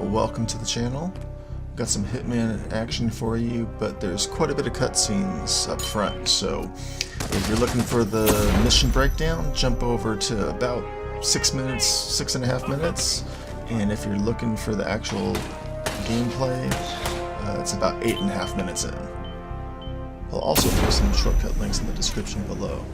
welcome to the channel. Got some Hitman action for you, but there's quite a bit of cutscenes up front, so if you're looking for the mission breakdown, jump over to about 6.5 minutes, and if you're looking for the actual gameplay, it's about 8.5 minutes in. I'll also post some shortcut links in the description below.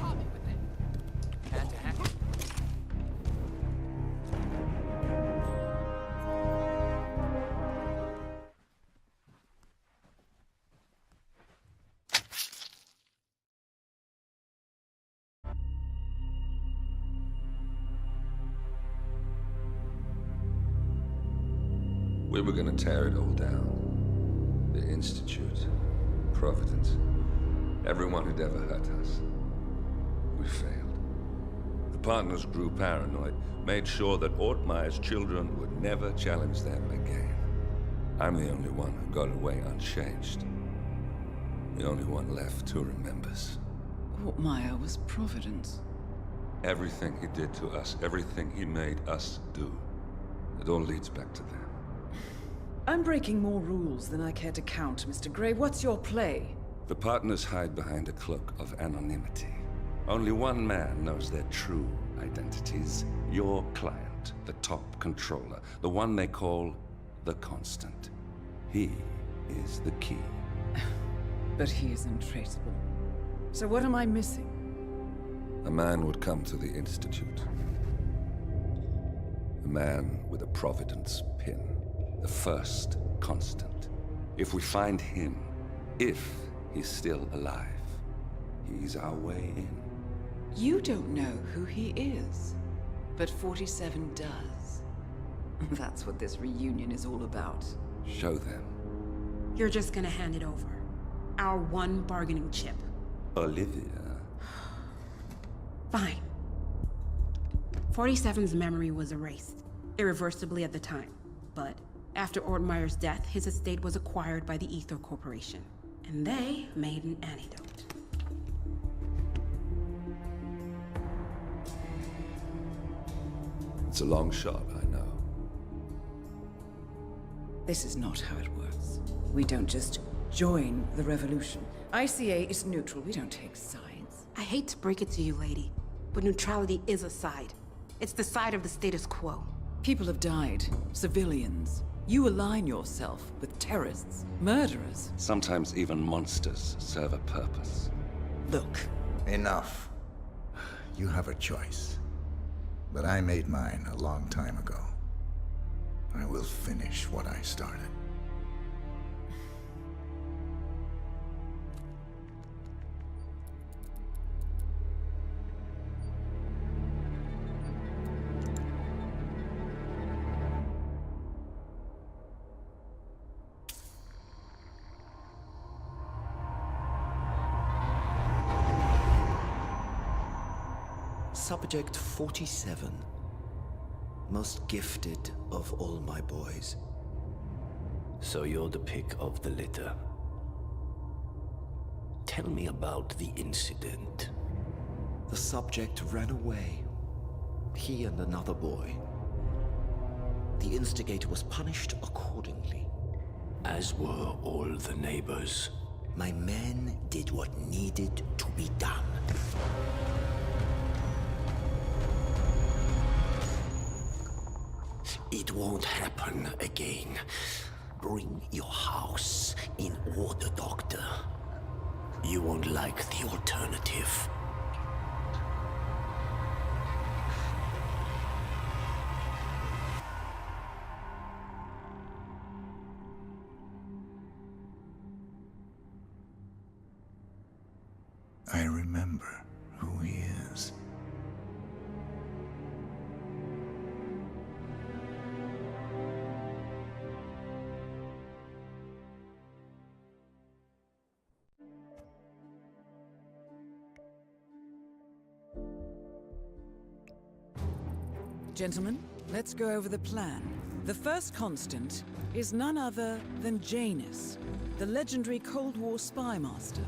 We were gonna tear it all down. The Institute, Providence, everyone who'd ever hurt us. We failed. The partners grew paranoid, made sure that Ortmeyer's children would never challenge them again. I'm the only one who got away unchanged. The only one left who remembers. Ortmeyer was Providence. Everything he did to us, everything he made us do, it all leads back to them. I'm breaking more rules than I care to count, Mr. Gray. What's your play? The partners hide behind a cloak of anonymity. Only one man knows their true identities. Your client, the top controller, the one they call the Constant. He is the key. But he is untraceable. So what am I missing? A man would come to the Institute. A man with a Providence pin. The first Constant. If we find him, if he's still alive, he's our way in. You don't know who he is, but 47 does. That's what this reunion is all about. Show them. You're just gonna hand it over. Our one bargaining chip. Olivia. Fine. 47's memory was erased, irreversibly at the time, but after Ortmeyer's death, his estate was acquired by the Ether Corporation, and they made an antidote. It's a long shot, I know. This is not how it works. We don't just join the revolution. ICA is neutral. We don't take sides. I hate to break it to you, lady, but neutrality is a side. It's the side of the status quo. People have died. Civilians. You align yourself with terrorists, murderers. Sometimes even monsters serve a purpose. Look. Enough. You have a choice. But I made mine a long time ago. I will finish what I started. Subject 47. Most gifted of all my boys. So you're the pick of the litter. Tell me about the incident. The subject ran away. He and another boy. The instigator was punished accordingly. As were all the neighbors. My men did what needed to be done. It won't happen again. Bring your house in order, Doctor. You won't like the alternative. I remember who he is. Gentlemen, let's go over the plan. The first Constant is none other than Janus, the legendary Cold War spy master.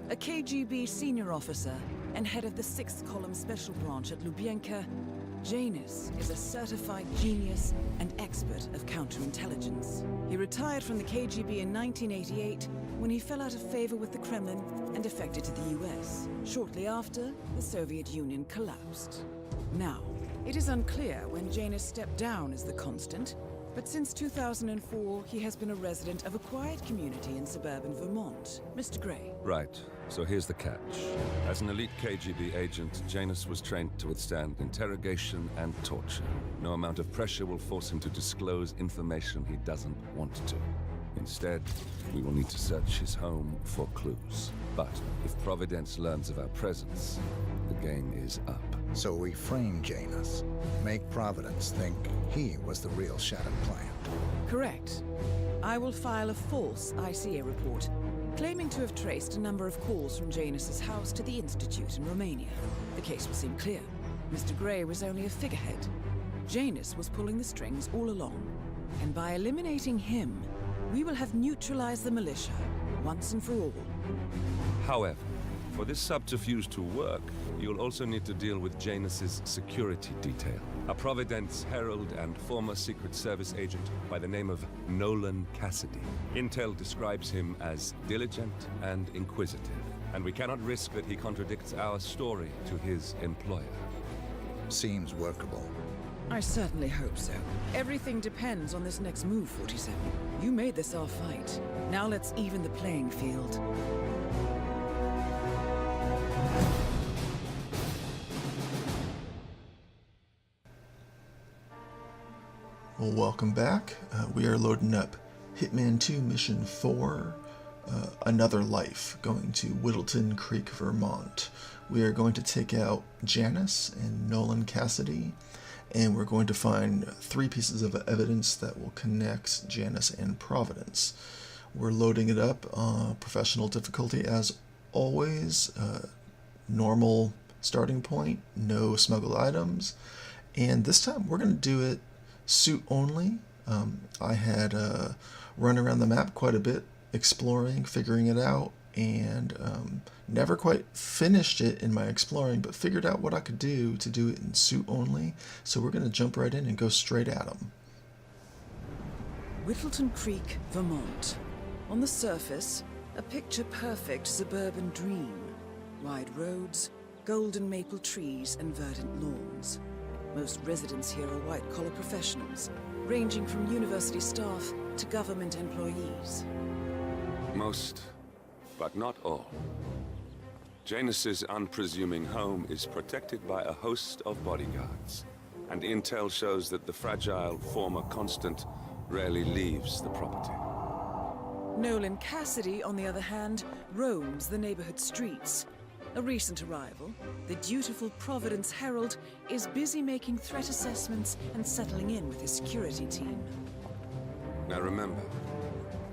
A KGB senior officer and head of the 6th Column Special Branch at Lubyanka, Janus is a certified genius and expert of counterintelligence. He retired from the KGB in 1988 when he fell out of favor with the Kremlin and defected to the US. Shortly after, the Soviet Union collapsed. Now, it is unclear when Janus stepped down as the Constant, but since 2004, he has been a resident of a quiet community in suburban Vermont. Mr. Gray. Right. So here's the catch. As an elite KGB agent, Janus was trained to withstand interrogation and torture. No amount of pressure will force him to disclose information he doesn't want to. Instead, we will need to search his home for clues. But if Providence learns of our presence, the game is up. So we frame Janus, make Providence think he was the real Shattered Plant. Correct. I will file a false ICA report, claiming to have traced a number of calls from Janus's house to the Institute in Romania. The case will seem clear. Mr. Gray was only a figurehead. Janus was pulling the strings all along. And by eliminating him, we will have neutralized the militia, once and for all. However, for this subterfuge to work, you'll also need to deal with Janus's security detail. A Providence herald and former Secret Service agent by the name of Nolan Cassidy. Intel describes him as diligent and inquisitive, and we cannot risk that he contradicts our story to his employer. Seems workable. I certainly hope so. Everything depends on this next move, 47. You made this our fight. Now let's even the playing field. Well, welcome back. We are loading up Hitman 2 Mission 4, Another Life, going to Whittleton Creek, Vermont. We are going to take out Janus and Nolan Cassidy, and we're going to find 3 pieces of evidence that will connect Janus and Providence. We're loading it up, professional difficulty as always, normal starting point, no smuggled items, and this time we're going to do it suit only. I had run around the map quite a bit, exploring, figuring it out, and never quite finished it in my exploring, but figured out what I could do to do it in suit only. So we're going to jump right in and go straight at them. Whittleton Creek, Vermont. On the surface, a picture-perfect suburban dream. Wide roads, golden maple trees, and verdant lawns. Most residents here are white-collar professionals, ranging from university staff to government employees. Most, but not all. Janus's unpresuming home is protected by a host of bodyguards, and intel shows that the fragile former Constant rarely leaves the property. Nolan Cassidy, on the other hand, roams the neighborhood streets. A recent arrival, the dutiful Providence Herald is busy making threat assessments and settling in with his security team. Now remember,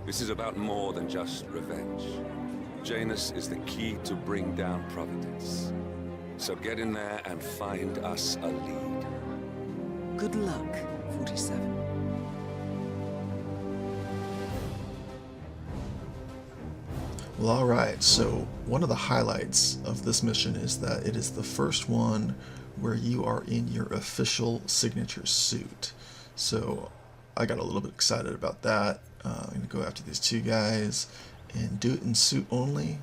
this is about more than just revenge. Janus is the key to bring down Providence. So get in there and find us a lead. Good luck, 47. Well, alright, so one of the highlights of this mission is that it is the first one where you are in your official signature suit. So I got a little bit excited about that. I'm going to go after these 2 guys and do it in suit only,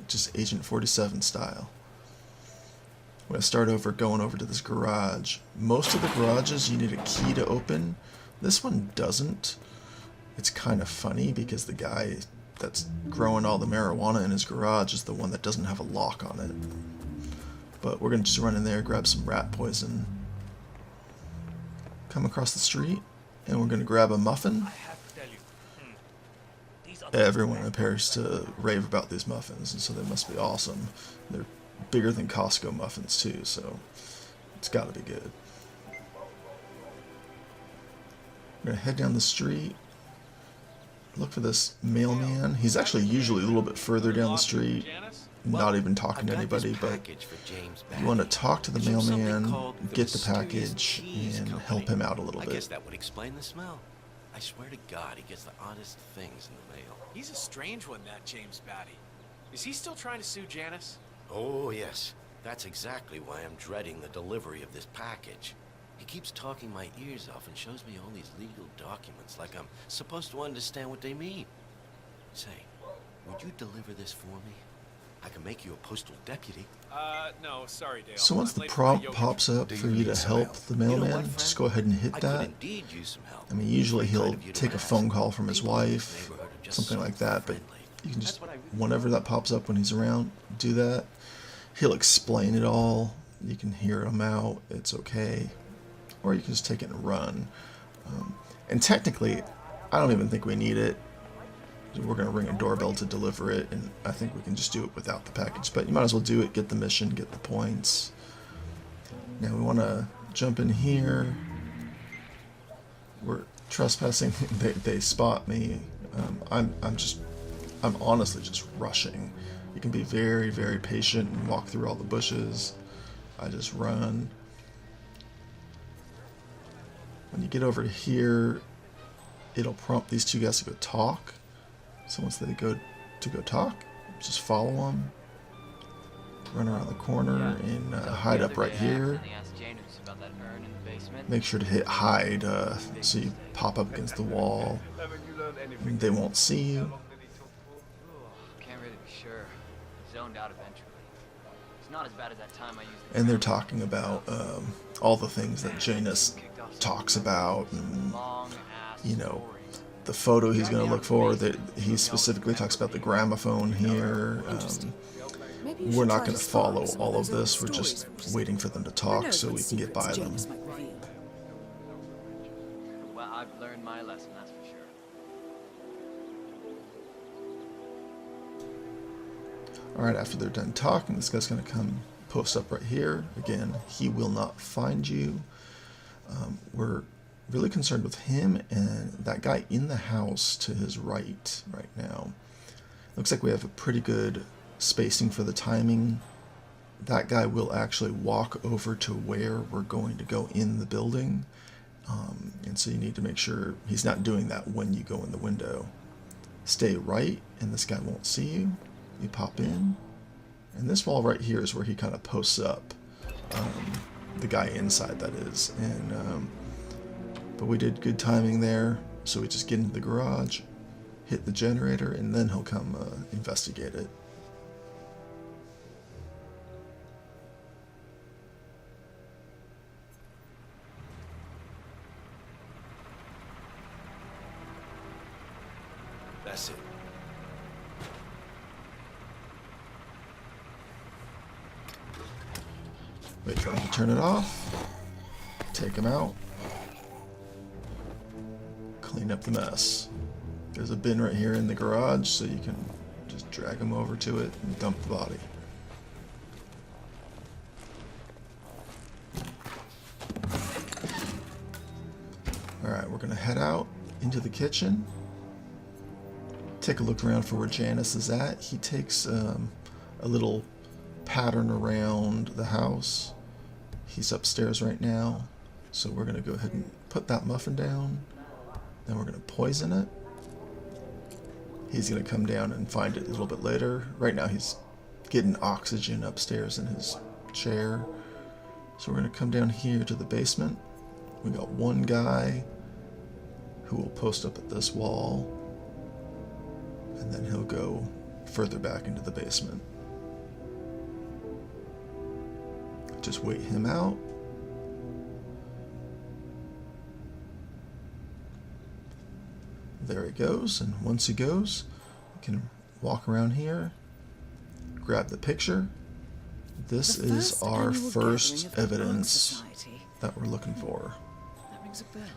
just Agent 47 style. I'm going to start over going over to this garage. Most of the garages you need a key to open. This one doesn't. It's kind of funny because the guy that's growing all the marijuana in his garage is the one that doesn't have a lock on it. But we're going to just run in there, grab some rat poison, come across the street, and we're going to grab a muffin. Everyone appears to rave about these muffins, and so they must be awesome. They're bigger than Costco muffins too, so it's got to be good. We're going to head down the street, look for this mailman. He's actually usually a little bit further down the street, not even talking to anybody, but you want to talk to the mailman, get the package, and help him out a little I bit. guess that would explain the smell. I swear to God, he gets the oddest things in the mail. He's a strange one, that James Batty. Is he still trying to sue Janus? Oh, yes. That's exactly why I'm dreading the delivery of this package. He keeps talking my ears off and shows me all these legal documents like I'm supposed to understand what they mean. Say, would you deliver this for me? I can make you a postal deputy. No, sorry, Dale. So once I'm the late for my prompt yoga pops trip. up Do for you you to need some help help? the You know mailman, what, just friend? go ahead and hit I that. could indeed use some help. I mean, usually Very kind he'll of you to take a ask. phone call from his People in this wife, neighborhood are just something so like that, but friendly. you can just, That's what I really whenever want. that pops up when he's around, do that. He'll explain it all. You can hear him out. It's okay. Or you can just take it and run. And technically, I don't even think we need it. We're going to ring a doorbell to deliver it, and I think we can just do it without the package. But you might as well do it, get the mission, get the points. Now we want to jump in here. We're trespassing. They spot me. I'm honestly just rushing. You can be very, very patient and walk through all the bushes. I just run. When you get over here, it'll prompt these two guys to go talk. So once they go to go talk, just follow them. Run around the corner and hide up right here. Make sure to hit hide so you pop up against the wall. They won't see you. Can't really be sure. Zoned out eventually. It's not as bad as that time I used. And they're talking about all the things that Janus talks about, and you know, the photo he's going to look for. That he specifically talks about the gramophone here. Maybe you We're should not try going to to spot follow some of all of those old this. We're just stories I've waiting for them to Who talk knows so what we can get secrets by them. Janus might reveal. Well, I've learned my lesson, that's for sure. Alright, after they're done talking, this guy's going to come post up right here. Again, he will not find you. We're really concerned with him and that guy in the house to his right now. Looks like we have a pretty good spacing for the timing. That guy will actually walk over to where we're going to go in the building. And so you need to make sure he's not doing that when you go in the window. Stay right, and this guy won't see you. You pop in, and this wall right here is where he kind of posts up. The guy inside, that is. And but we did good timing there, so we just get into the garage, hit the generator, and then he'll come investigate it. That's it. Wait for him to turn it off. Take him out. Clean up the mess. There's a bin right here in the garage, so you can just drag him over to it and dump the body. Alright, we're going to head out into the kitchen. Take a look around for where Janus is at. He takes a little pattern around the house. He's upstairs right now, so we're going to go ahead and put that muffin down. Then we're going to poison it. He's going to come down and find it a little bit later. Right now he's getting oxygen upstairs in his chair. So we're going to come down here to the basement. We got one guy who will post up at this wall, and then he'll go further back into the basement. Just wait him out. There he goes, and once he goes, you can walk around here, grab the picture. This The is first our annual first gathering of the Art evidence Society. that we're looking for. That rings a bell.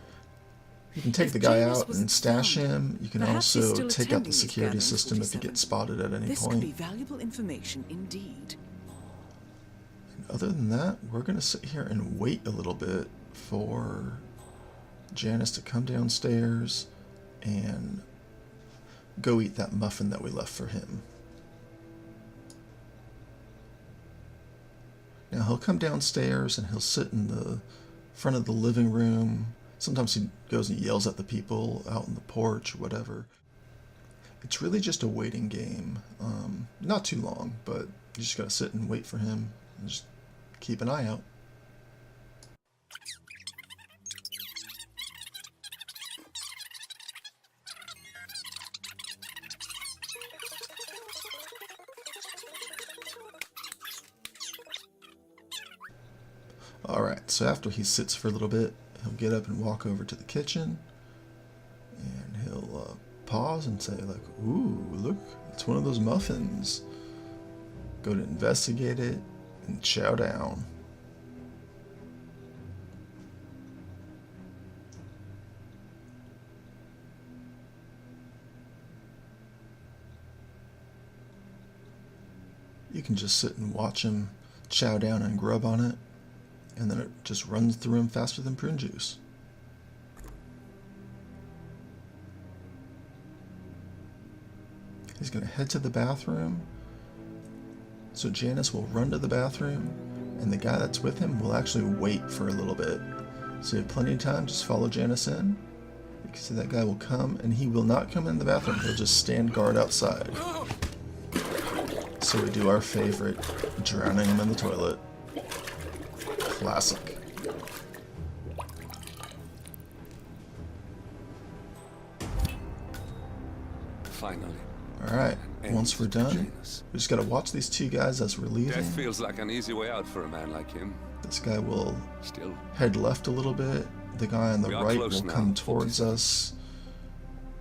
You can take If the guy Janus out and wasn't stash found, him. You can perhaps he's also still take out attending the these security gatherings system if you 47. get spotted at any This point. could be valuable information indeed. Other than that, we're going to sit here and wait a little bit for Janus to come downstairs and go eat that muffin that we left for him. Now he'll come downstairs and he'll sit in the front of the living room. Sometimes he goes and yells at the people out on the porch or whatever. It's really just a waiting game. Not too long, but you just gotta sit and wait for him and just keep an eye out. Alright, so after he sits for a little bit, he'll get up and walk over to the kitchen, and he'll pause and say, like, ooh, look, it's one of those muffins. Go to investigate it and chow down. You can just sit and watch him chow down and grub on it, and then it just runs through him faster than prune juice. He's going to head to the bathroom, so Janus will run to the bathroom, and the guy that's with him will actually wait for a little bit. So you have plenty of time, just follow Janus in. You can see that guy will come, and he will not come in the bathroom, he'll just stand guard outside. So we do our favorite, drowning him in the toilet. Classic. Finally. Alright, once we're done, we just gotta watch these two guys as we're leaving. Death feels like an easy way out for a man like him. This guy will Still, head left a little bit. The guy on the We are right close will now. come towards us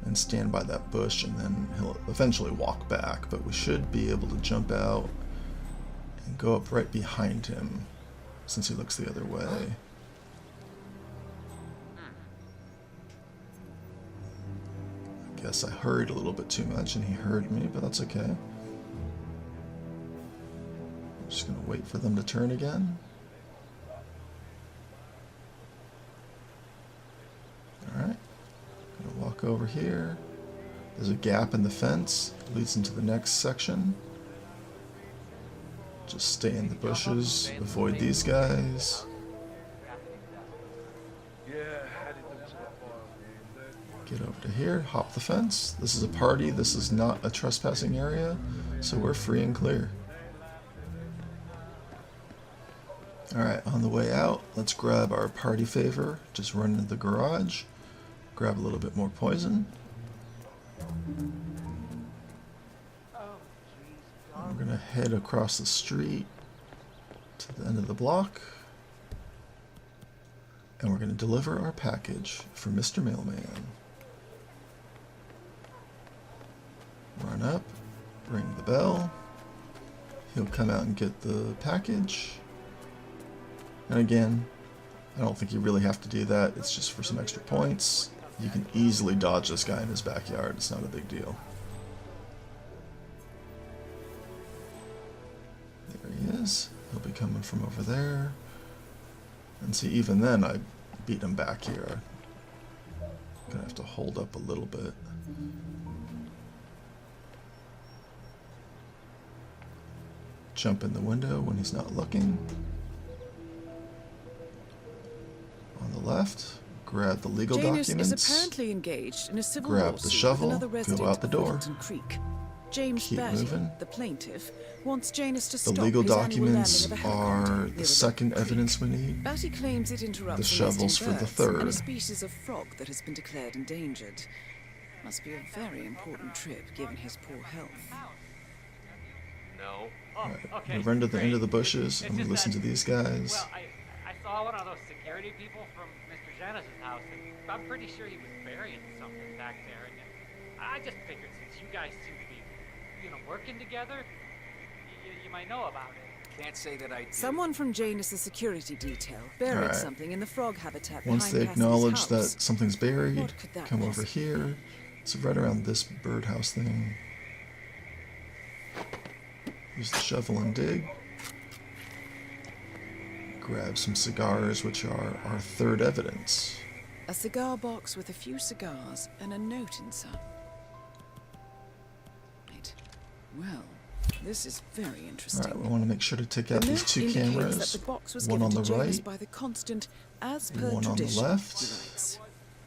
and stand by that bush, and then he'll eventually walk back. But we should be able to jump out and go up right behind him, since he looks the other way. I guess I hurried a little bit too much and he heard me, but that's okay. I'm just gonna wait for them to turn again. Alright, gonna walk over here. There's a gap in the fence, leads into the next section. Just stay in the bushes, avoid these guys. Get over to here, hop the fence. This is a party, this is not a trespassing area, so we're free and clear. Alright, on the way out, let's grab our party favor. Just run into the garage, grab a little bit more poison. And we're gonna head across the street to the end of the block. And we're gonna deliver our package for Mr. Mailman. Run up, ring the bell. He'll come out and get the package. And again, I don't think you really have to do that. It's just for some extra points. You can easily dodge this guy in his backyard. It's not a big deal. There he is. He'll be coming from over there. And see, even then, I beat him back here. Gonna have to hold up a little bit. Jump in the window when he's not looking. On the left, grab the legal Janus documents. is apparently engaged in a civil Grab the lawsuit shovel, with another go resident out the of door. Fulton Creek. James Keep Batty, moving. the plaintiff, wants Janus to The stop legal his annual documents landing of a helicopter are near the second Creek. evidence we need. Batty claims it interrupts The nesting shovels for the birds third. and a species of frog that has been declared endangered. Must be a very important trip given his poor health. No. Alright, we run to the end of the bushes and we listen to these guys. Well, I saw one of those security people from Mr. Janus' house, and I'm pretty sure he was burying something back there. And I just figured since you guys seem to be, working together, you might know about it. Can't say that I do. Someone from Janus' security detail buried Alright. something in the frog habitat Once behind they Cassidy's acknowledge house. that something's buried, What could that come over possibly here. So right around this birdhouse thing. Use the shovel and dig. Grab some cigars, which are our third evidence. A cigar box with a few cigars and a note inside. Right. Well, this is very interesting. Alright, we want to make sure to take out The these note two indicates cameras. that the box was One given on to the Janus right, by the Constant as per one on the tradition, left. he writes.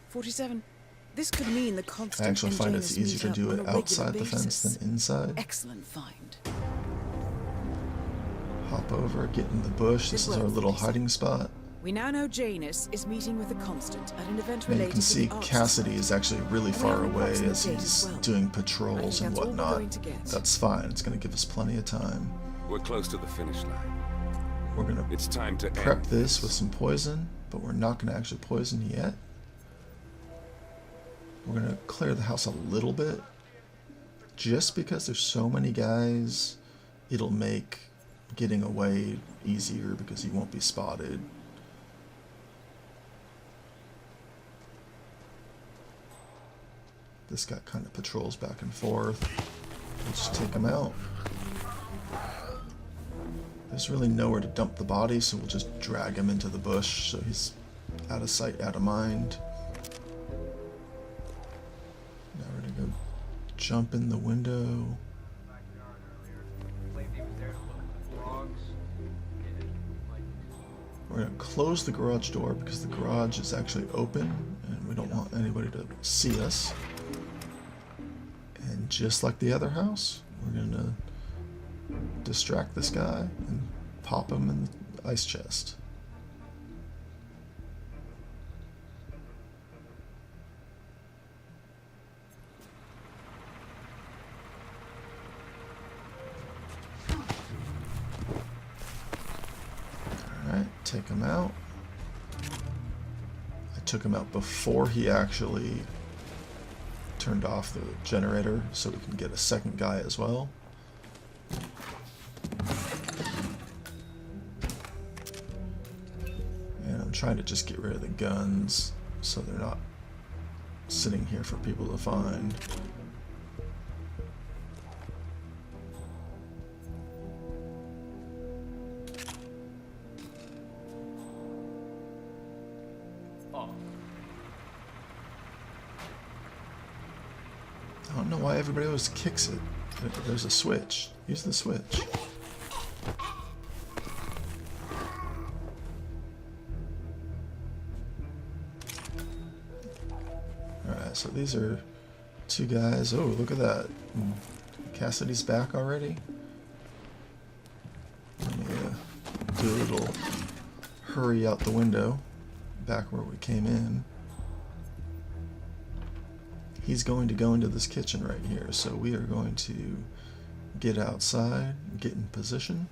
47. This could mean the Constant I actually and find Janus it's easier to meet do up on it a regular outside the fence basis. than inside. Excellent find. Hop over, get in the bush. This is our little hiding spot. We now know Janus is meeting with the Constant at an event And you related can to see the Arts Cassidy Society. is actually really And we far have an away approximate as date he's as well. doing I patrols think and that's all we're whatnot. going to get. That's fine. It's going to give us plenty of time. we're close to the finish line. We're gonna It's time to prep end this with some poison, but we're not gonna actually poison yet. We're gonna clear the house a little bit. Just because there's so many guys, it'll make getting away easier because you won't be spotted. This guy kind of patrols back and forth. Let's just take him out. There's really nowhere to dump the body, so we'll just drag him into the bush so he's out of sight, out of mind. Now we're gonna go jump in the window. We're gonna close the garage door because the garage is actually open and we don't want anybody to see us. And just like the other house, we're gonna distract this guy and pop him in the ice chest. Alright, take him out. I took him out before he actually turned off the generator so we can get a second guy as well. And I'm trying to just get rid of the guns so they're not sitting here for people to find. I don't know why everybody always kicks it. There's a switch. Use the switch. Alright, so these are two guys. Oh, look at that. Cassidy's back already. Let me do a little hurry out the window back where we came in. He's going to go into this kitchen right here, so we are going to get outside, get in position.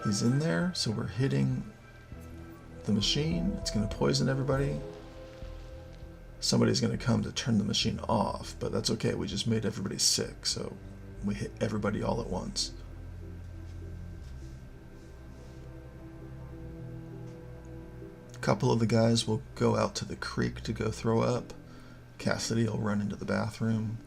He's in there, so we're hitting the machine. It's going to poison everybody. Somebody's going to come to turn the machine off, but that's okay. We just made everybody sick, so we hit everybody all at once. A couple of the guys will go out to the creek to go throw up. Cassidy will run into the bathroom.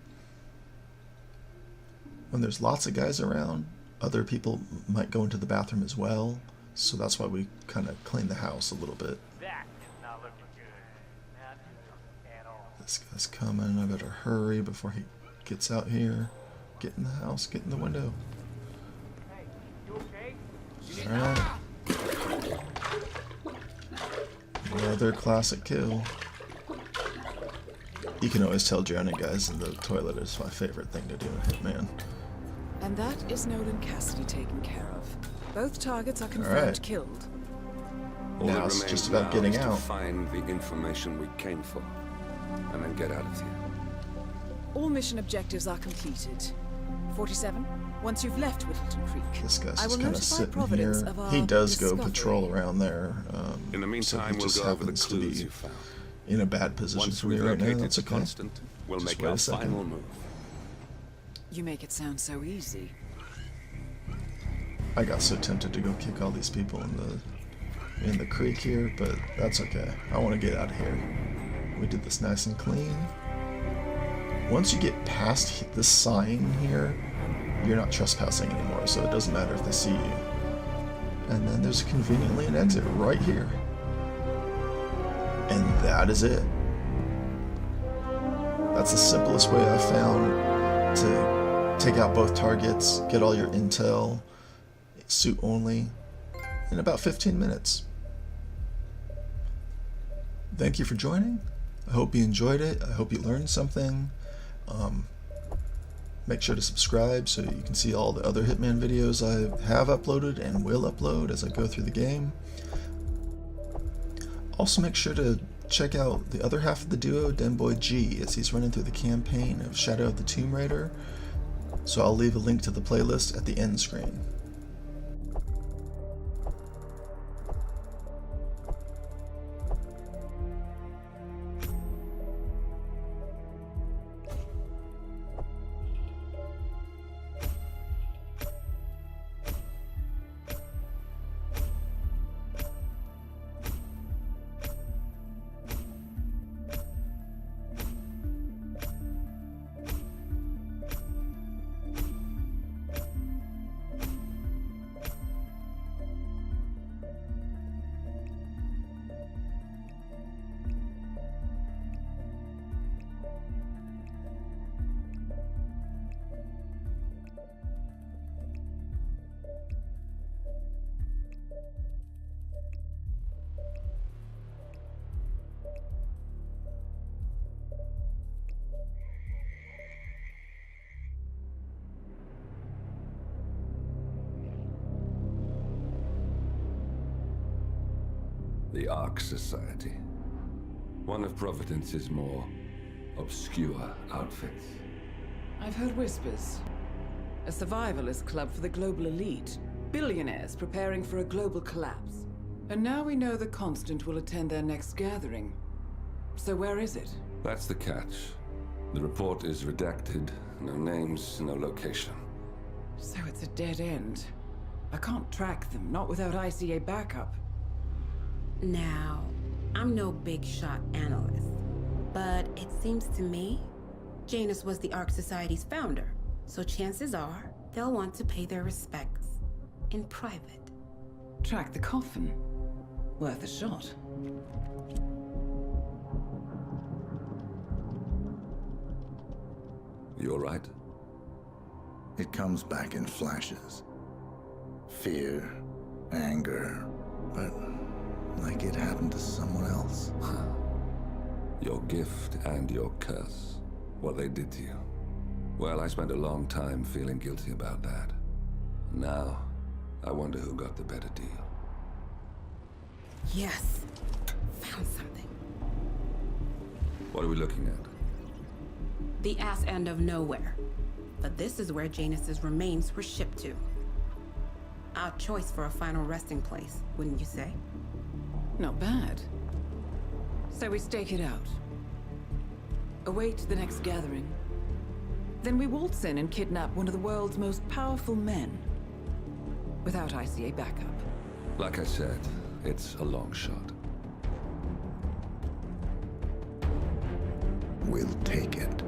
When there's lots of guys around, other people might go into the bathroom as well, so that's why we kind of clean the house a little bit. That is not looking good. Not good at all. This guy's coming. I better hurry before he gets out here. Get in the house. Get in the window. Hey, you okay? Alright. Another classic kill. You can always tell drowning guys in the toilet is my favorite thing to do in Hitman. And that is Nolan Cassidy taken care of. Both targets are confirmed Alright. killed. All Now that it's remains just about now getting is out. to find the information we came for, and then get out of here. All mission objectives are completed. 47, once you've left Whittleton Creek, This guy's I will just kind of notify sitting Providence here. of our He does go discovery. patrol around there. In the so meantime, he we'll just go over the happens to clues be you found. in a bad position Once for me we've right now. located That's the okay. constant, we'll Just make wait our a second. final move. You make it sound so easy. I got so tempted to go kick all these people in the creek here, but that's okay. I want to get out of here. We did this nice and clean. Once you get past this sign here, you're not trespassing anymore, so it doesn't matter if they see you. And then there's conveniently an exit right here. And that is it. That's the simplest way I've found to take out both targets, get all your intel, suit only, in about 15 minutes. Thank you for joining. I hope you enjoyed it. I hope you learned something. Make sure to subscribe so you can see all the other Hitman videos I have uploaded and will upload as I go through the game. Also make sure to check out the other half of the duo, Denboy G, as he's running through the campaign of Shadow of the Tomb Raider. So I'll leave a link to the playlist at the end screen. The Ark Society. One of Providence's more obscure outfits. I've heard whispers. A survivalist club for the global elite. Billionaires preparing for a global collapse. And now we know the Constant will attend their next gathering. So where is it? That's the catch. The report is redacted. No names, no location. So it's a dead end. I can't track them, not without ICA backup. Now, I'm no big shot analyst, but it seems to me Janus was the Ark Society's founder, so chances are they'll want to pay their respects in private. Track the coffin. Worth a shot. You all right? It comes back in flashes. Fear, anger, but like it happened to someone else. Your gift and your curse. What they did to you. Well, I spent a long time feeling guilty about that. Now, I wonder who got the better deal. Yes, found something. What are we looking at? The ass end of nowhere. But this is where Janus's remains were shipped to. Our choice for a final resting place, wouldn't you say? Not bad. So we stake it out. Await the next gathering. Then we waltz in and kidnap one of the world's most powerful men. Without ICA backup. Like I said, it's a long shot. We'll take it.